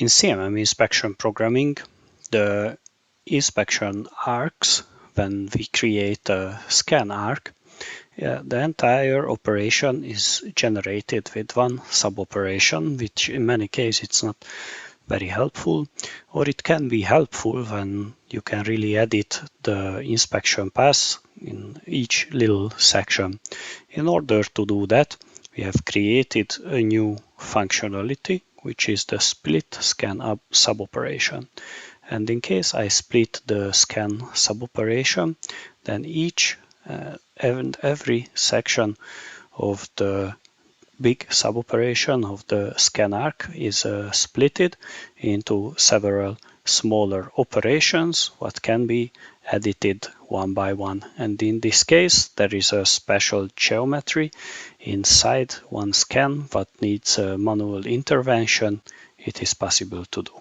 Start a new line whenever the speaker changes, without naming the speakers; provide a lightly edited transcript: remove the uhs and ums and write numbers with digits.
In CMM inspection programming, the inspection arcs, when we create a scan arc, the entire operation is generated with one suboperation, which in many cases it's not very helpful, or it can be helpful when you can really edit the inspection pass in each little section. In order to do that, we have created a new functionality, which is the split scan up suboperation. And in case I split the scan suboperation, then each and every section of the big suboperation of the scan arc is splitted into several smaller operations what can be edited one by one. And in this case, there is a special geometry inside one scan what needs a manual intervention. It is possible to do.